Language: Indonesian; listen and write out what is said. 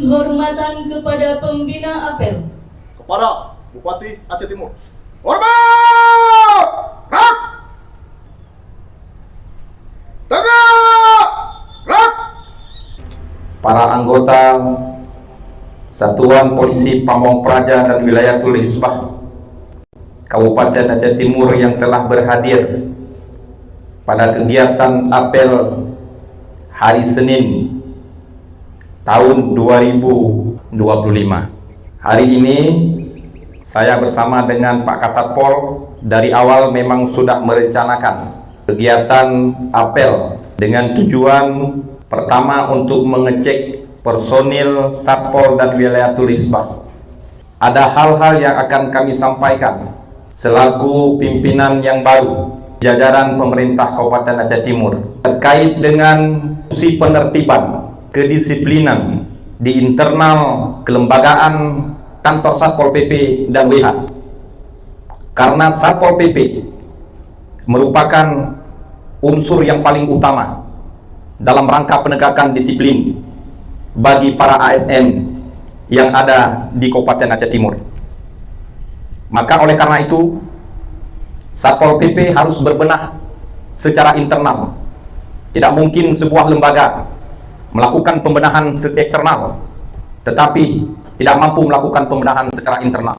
penghormatan kepada pembina apel. Kepada Bupati Aceh Timur. Hormat! Rak! Tegak! Rak! Para anggota Satuan Polisi Pamong Praja dan Wilayatul Hisbah Kabupaten Aceh Timur yang telah berhadir pada kegiatan apel hari Senin tahun 2025. Hari ini saya bersama dengan Pak Kasatpol dari awal memang sudah merencanakan kegiatan apel dengan tujuan pertama untuk mengecek personil Satpol dan Wilayatul Hisbah. Ada hal-hal yang akan kami sampaikan selaku pimpinan yang baru jajaran pemerintah Kabupaten Aceh Timur terkait dengan fungsi penertiban, kedisiplinan di internal kelembagaan kantor Satpol PP dan WH. Karena Satpol PP merupakan unsur yang paling utama dalam rangka penegakan disiplin bagi para ASN yang ada di Kabupaten Aceh Timur. Maka oleh karena itu Satpol PP harus berbenah secara internal. Tidak mungkin sebuah lembaga melakukan pembenahan eksternal tetapi tidak mampu melakukan pembenahan secara internal.